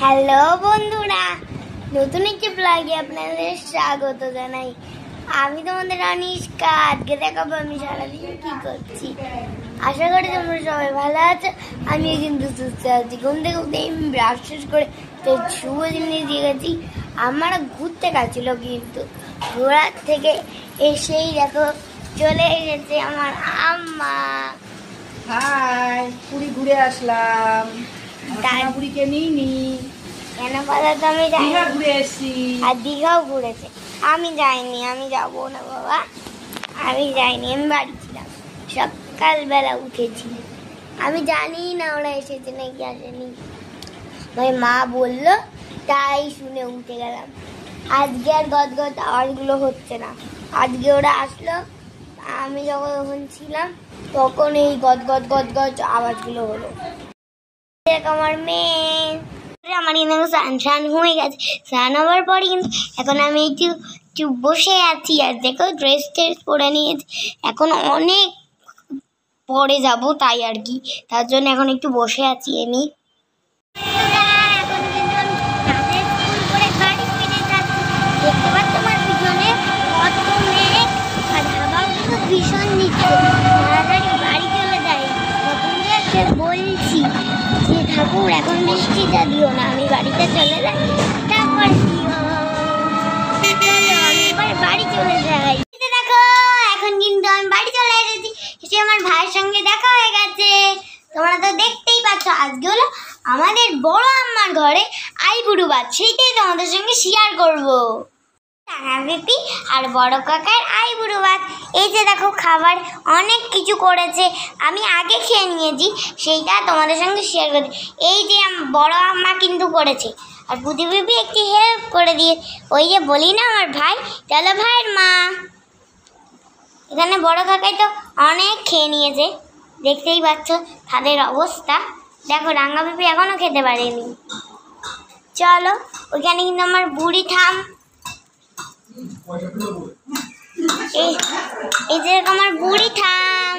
Hello বন্ধুরা, নতুন একটি ব্লগে আপনাদের স্বাগত জানাই। আমি তোমাদের অনিষ্কা। আজকে দেখাবো আমি সারাদিন কি করছি। আশা করি তোমরা সবাই ভালো আছো। আমিও কিন্তু সুস্থ আছি। ঘুম থেকে উঠে ব্রাশ শেষ করে তো শুভ জিনিস দিয়ে গেছি। আমরা ঘুরতে গেছিল, কিন্তু ঘোরার থেকে এসেই দেখো চলে এসেছে আমার আম্মা। হাই, পুরী ঘুরে আসলাম। পুরীকে নিইনি কেন কথা তো আমি যাই, ঘুরে এসেছি। আর দীঘাও ঘুরেছে। আমি যাইনি, আমি যাবো না বাবা, আমি যাইনি। আমি বাড়ি ছিলাম, সকালবেলা উঠেছি। আমি জানি না ওরা এসেছে নাকি আসেনি। ভাই মা বললো তাই শুনে উঠে গেলাম। আজকে আর গদগদ আওয়াজগুলো হচ্ছে না। আজকে ওরা আসলো, আমি যখন ছিলাম তখন এই গদগদ গদগদ আওয়াজগুলো হলো। আমার মেয়ে, আমার কিন্তু স্নান হয়ে গেছে। স্নান হওয়ার পরে কিন্তু এখন আমি একটু বসে আছি। আর দেখো ড্রেস ট্রেস পরে নিয়েছি, এখন অনেক পরে যাব, তাই আর কি, তার জন্য এখন একটু বসে আছি আমি। দেখতে পাচ্ছ আমার পিছনে কত মেঘ, আর হাওয়াগুলো ভীষণ দিচ্ছে। তাড়াতাড়ি বাড়ি চলে যাই। বলছি যে ঠাকুর এখন বৃষ্টিটা দিও না, আমি বাড়িতে চলে যাই, তারপর আমি এবার বাড়ি চলে যাই। দেখো এখন কিন্তু আমি বাড়ি চলে এসেছি। এসে আমার ভাইয়ের সঙ্গে দেখা হয়ে গেছে। তোমরা তো দেখতেই পাচ্ছ। আজকে হলো আমাদের বড় আম্মার ঘরে আইবুড়ো ভাত, সেইটাই তোমাদের সঙ্গে শেয়ার করবো। বেপি আর বড় কাকার আইবুড়ো ভাত। এই যে দেখো খাবার অনেক কিছু করেছে, আমি আগে খেয়ে নিয়েছি, সেইটা তোমাদের সঙ্গে শেয়ার করি। এই যে বড় আম্মা কিন্তু করেছে, আর বুধি বেপি একটি হেল্প করে দিয়ে, ওই যে বলি না আমার ভাই, চলো ভাইয়ের মা। এখানে বড় কাকাই তো অনেক খেয়ে নিয়েছে, দেখতেই পাচ্ছ তাদের অবস্থা। দেখো রাঙ্গা বেপি এখনো খেতে পারেনি। চলো ওইখানে কিন্তু আমার বুড়ি থাম, এই যে আমার বুড়ি থাম,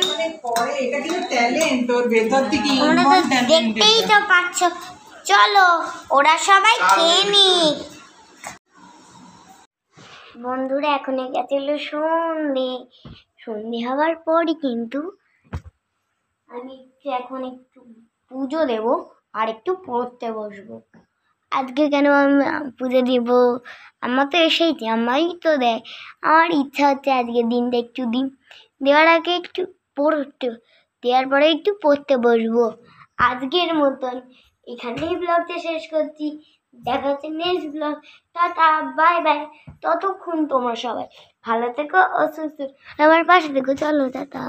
তোমরা তো দেখতেই তো পাচ্ছ। চলো ওরা সবাই খেয়ে নিক। বন্ধুরা এখন গেছে হলো সন্ধে হওয়ার পরই কিন্তু আমি এখন একটু পুজো দেব আর একটু পড়তে বসবো। আজকে কেন আমি পুজো দিব? আমার তো এসেইছি, আমারই তো দেয়। আমার ইচ্ছা হচ্ছে আজকে দিনটা একটু দিন দেওয়ার আগে একটু পড়তে, দেওয়ার পরে একটু পড়তে বসবো। আজকের মতন এখানেই ব্লগটা শেষ করছি। দেখা হচ্ছে next blog. Tata, bye bye. ততক্ষণ তোমরা সবাই ভালো থেকো ও সুস্থ, আমার পাশে থেকো। চলো টাটা।